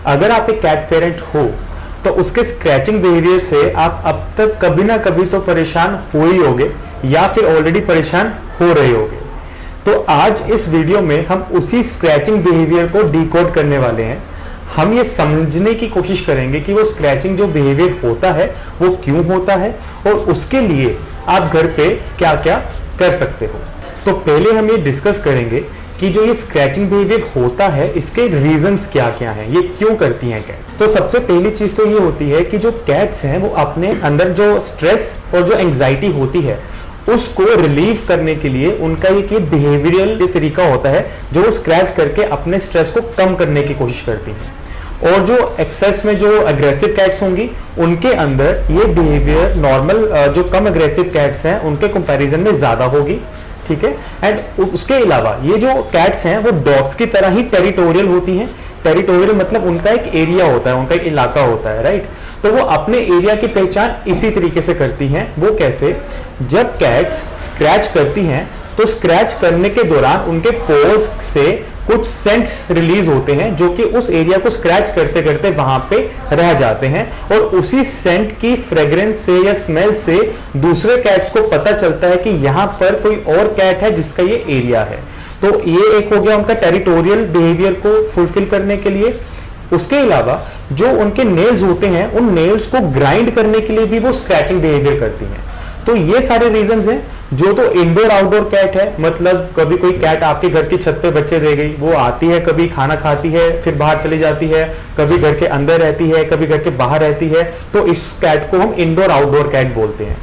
अगर आप एक कैट पेरेंट हो तो उसके स्क्रैचिंग बिहेवियर से आप अब तक कभी ना कभी तो परेशान हो ही होगे या फिर ऑलरेडी परेशान हो रहे होगे। तो आज इस वीडियो में हम उसी स्क्रैचिंग बिहेवियर को डिकोड करने वाले हैं। हम ये समझने की कोशिश करेंगे कि वो स्क्रैचिंग जो बिहेवियर होता है वो क्यों होता है और उसके लिए आप घर पे क्या क्या कर सकते हो। तो पहले हम ये डिस्कस करेंगे कि जो ये स्क्रैचिंग बिहेवियर होता है इसके रीजंस क्या क्या हैं, ये क्यों करती हैं कैट। तो सबसे पहली चीज तो ये होती है कि जो कैट्स हैं वो अपने अंदर जो स्ट्रेस और जो एंग्जाइटी होती है उसको रिलीव करने के लिए उनका एक बिहेवियरल तरीका होता है जो वो स्क्रैच करके अपने स्ट्रेस को कम करने की कोशिश करती हैं। और जो एक्सेस में जो अग्रेसिव कैट्स होंगी उनके अंदर ये बिहेवियर नॉर्मल जो कम अग्रेसिव कैट्स हैं उनके कंपैरिजन में ज्यादा होगी, ठीक है। एंड उसके अलावा ये जो कैट्स हैं वो डॉग्स की तरह ही टेरिटोरियल होती हैं। टेरिटोरियल मतलब उनका एक एरिया होता है, उनका एक इलाका होता है, राइट। तो वो अपने एरिया की पहचान इसी तरीके से करती हैं। वो कैसे? जब कैट्स स्क्रैच करती हैं तो स्क्रैच करने के दौरान उनके पोर्स से कुछ सेंट्स रिलीज होते हैं जो कि उस एरिया को स्क्रैच करते करते वहां पे रह जाते हैं और उसी सेंट की फ्रेग्रेंस से या स्मेल से दूसरे कैट्स को पता चलता है कि यहाँ पर कोई और कैट है जिसका ये एरिया है। तो ये एक हो गया उनका टेरिटोरियल बिहेवियर को फुलफिल करने के लिए। उसके अलावा जो उनके नेल्स होते हैं उन नेल्स को ग्राइंड करने के लिए भी वो स्क्रैचिंग बिहेवियर करती हैं। तो ये सारे रीजंस हैं। जो तो इंडोर आउटडोर कैट है, मतलब कभी कोई कैट आपके घर की छत पे बच्चे दे गई, वो आती है, कभी खाना खाती है फिर बाहर चली जाती है, कभी घर के अंदर रहती है, कभी घर के बाहर रहती है, तो इस कैट को हम इंडोर आउटडोर कैट बोलते हैं।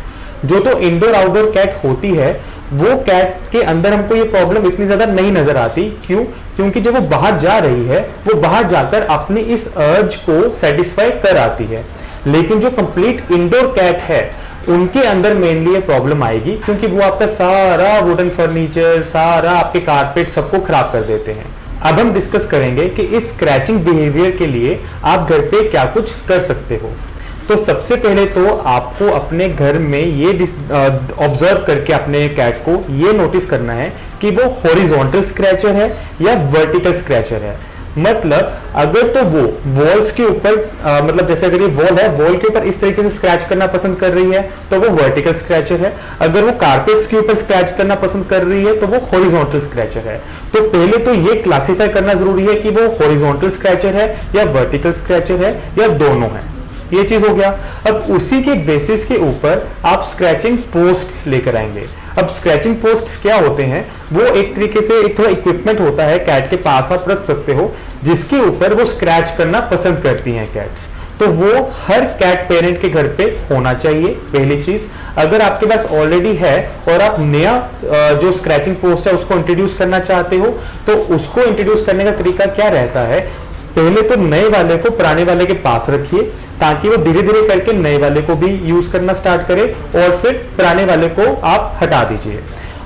जो तो इंडोर आउटडोर कैट होती है वो कैट के अंदर हमको ये प्रॉब्लम इतनी ज्यादा नहीं नजर आती। क्यों? क्योंकि जब वो बाहर जा रही है वो बाहर जाकर अपनी इस अर्ज को सेटिस्फाई कर आती है। लेकिन जो कंप्लीट इंडोर कैट है उनके अंदर मेनली ये प्रॉब्लम आएगी क्योंकि वो आपका सारा वुडन फर्नीचर, सारा आपके कारपेट सबको खराब कर देते हैं। अब हम डिस्कस करेंगे कि इस स्क्रैचिंग बिहेवियर के लिए आप घर पे क्या कुछ कर सकते हो। तो सबसे पहले तो आपको अपने घर में ये ऑब्जर्व करके अपने कैट को ये नोटिस करना है कि वो हॉरिजॉन्टल स्क्रैचर है या वर्टिकल स्क्रैचर है। मतलब अगर तो वो वॉल्स के ऊपर मतलब जैसे अगर ये वॉल है, वॉल के ऊपर इस तरीके से स्क्रैच करना पसंद कर रही है तो वो वर्टिकल स्क्रैचर है। अगर वो कारपेट्स के ऊपर स्क्रैच करना पसंद कर रही है तो वो हॉरिजॉन्टल स्क्रैचर है। तो पहले तो ये क्लासिफाई करना जरूरी है कि वो हॉरिजॉन्टल स्क्रैचर है या वर्टिकल स्क्रैचर है या दोनों है। ये चीज हो गया। अब उसी के बेसिस के ऊपर आप स्क्रैचिंग पोस्ट्स लेकर आएंगे। अब स्क्रैचिंग पोस्ट्स क्या होते हैं? वो एक तरीके से एक थोड़ा इक्विपमेंट होता है कैट के पास आप रख सकते हो जिसके ऊपर वो स्क्रैच करना पसंद करती हैं कैट्स। तो वो हर कैट पेरेंट के घर पे होना चाहिए। पहली चीज, अगर आपके पास ऑलरेडी है और आप नया जो स्क्रैचिंग पोस्ट है उसको इंट्रोड्यूस करना चाहते हो तो उसको इंट्रोड्यूस करने का तरीका क्या रहता है? पहले तो नए वाले को पुराने वाले के पास रखिए ताकि वो धीरे धीरे करके नए वाले को भी यूज करना स्टार्ट करे और फिर पुराने वाले को आप हटा दीजिए।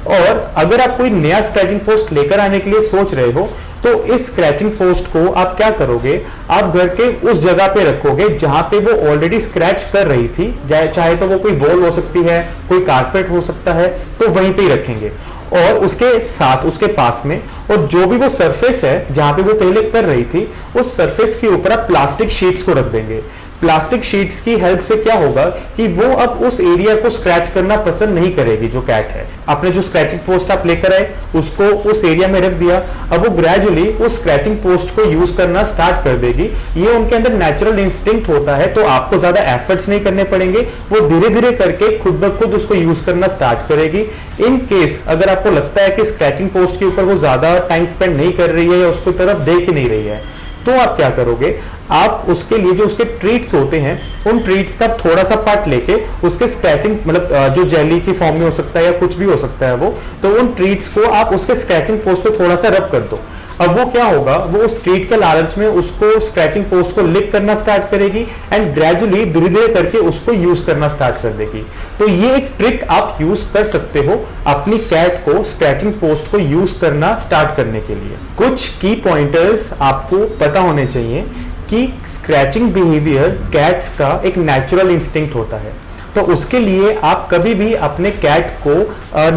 और अगर आप कोई नया स्क्रैचिंग पोस्ट लेकर आने के लिए सोच रहे हो तो इस स्क्रैचिंग पोस्ट को आप क्या करोगे? आप घर के उस जगह पे रखोगे जहां पे वो ऑलरेडी स्क्रैच कर रही थी, चाहे तो वो कोई वॉल हो सकती है, कोई कारपेट हो सकता है, तो वहीं पे ही रखेंगे। और उसके साथ उसके पास में और जो भी वो सरफेस है जहां पे वो पहले कर रही थी उस सरफेस के ऊपर आप प्लास्टिक शीट्स को रख देंगे। प्लास्टिक शीट्स की हेल्प से क्या होगा कि वो अब उस एरिया को स्क्रैच करना पसंद नहीं करेगी। जो कैट है अपने जो स्क्रैचिंग पोस्ट आप लेकर आए उसको उस एरिया में रख दिया, अब वो ग्रेजुअली उस स्क्रैचिंग पोस्ट को यूज करना स्टार्ट कर देगी। ये उनके अंदर नेचुरल इंस्टिंक्ट होता है तो आपको ज्यादा एफर्ट्स नहीं करने पड़ेंगे, वो धीरे धीरे करके खुद ब खुद उसको यूज करना स्टार्ट करेगी। इन केस अगर आपको लगता है कि स्क्रैचिंग पोस्ट के ऊपर वो ज्यादा टाइम स्पेंड नहीं कर रही है या उसकी तरफ देख ही नहीं रही है तो आप क्या करोगे? आप उसके लिए जो उसके ट्रीट्स होते हैं उन ट्रीट्स का थोड़ा सा पार्ट लेके उसके स्क्रैचिंग मतलब जो जेली की फॉर्म में हो सकता है या कुछ भी हो सकता है वो, तो उन ट्रीट्स को आप उसके स्क्रैचिंग पोस्ट पे थोड़ा सा रब कर दो। अब वो क्या होगा, वो उस ट्रीट के लालच में उसको स्क्रैचिंग पोस्ट को लिक करना स्टार्ट करेगी एंड ग्रेजुअली धीरे धीरे करके उसको यूज करना स्टार्ट कर देगी। तो ये एक ट्रिक आप यूज कर सकते हो अपनी कैट को स्क्रैचिंग पोस्ट को यूज करना स्टार्ट करने के लिए। कुछ की पॉइंटर्स आपको पता होने चाहिए कि स्क्रैचिंग बिहेवियर कैट्स का एक नेचुरल इंस्टिंक्ट होता है। तो उसके लिए आप कभी भी अपने कैट को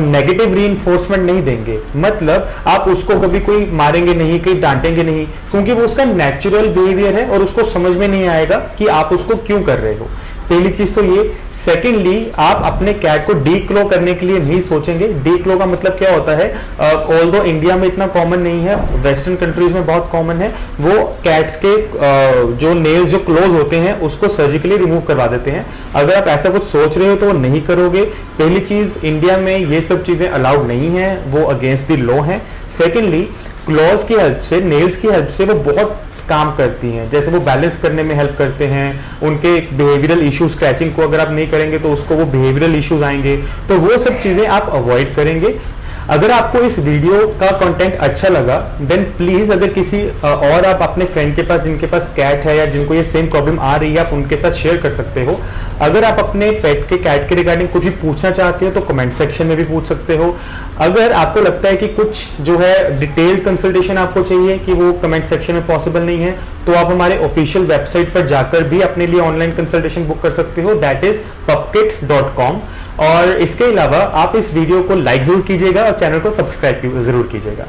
नेगेटिव रीइंफोर्समेंट नहीं देंगे। मतलब आप उसको कभी कोई मारेंगे नहीं, कहीं डांटेंगे नहीं, क्योंकि वो उसका नेचुरल बिहेवियर है और उसको समझ में नहीं आएगा कि आप उसको क्यों कर रहे हो। पहली चीज तो ये। सेकेंडली, आप अपने कैट को डीक्लो करने के लिए नहीं सोचेंगे। डीक्लो का मतलब क्या होता है, ऑल्दो इंडिया में इतना कॉमन नहीं है, वेस्टर्न कंट्रीज में बहुत कॉमन है, वो कैट्स के जो नेल्स जो क्लोज होते हैं उसको सर्जिकली रिमूव करवा देते हैं। अगर आप ऐसा कुछ सोच रहे हो तो वो नहीं करोगे। पहली चीज, इंडिया में ये सब चीजें अलाउड नहीं है, वो अगेंस्ट द लॉ है। सेकेंडली, क्लॉज की हेल्प से, नेल्स की हेल्प से वो बहुत काम करती हैं। जैसे वो बैलेंस करने में हेल्प करते हैं, उनके बिहेवियरल इश्यूज, स्क्रैचिंग को अगर आप नहीं करेंगे तो उसको वो बिहेवियरल इश्यूज आएंगे, तो वो सब चीजें आप अवॉइड करेंगे। अगर आपको इस वीडियो का कंटेंट अच्छा लगा देन प्लीज, अगर किसी और आप अपने फ्रेंड के पास जिनके पास कैट है या जिनको ये सेम प्रॉब्लम आ रही है, आप उनके साथ शेयर कर सकते हो। अगर आप अपने पेट के, कैट के रिगार्डिंग कुछ भी पूछना चाहते हो तो कमेंट सेक्शन में भी पूछ सकते हो। अगर आपको लगता है कि कुछ जो है डिटेल कंसल्टेशन आपको चाहिए कि वो कमेंट सेक्शन में पॉसिबल नहीं है, तो आप हमारे ऑफिशियल वेबसाइट पर जाकर भी अपने लिए ऑनलाइन कंसल्टेशन बुक कर सकते हो, दैट इज pupkit.com। और इसके अलावा आप इस वीडियो को लाइक जरूर कीजिएगा और चैनल को सब्सक्राइब जरूर कीजिएगा।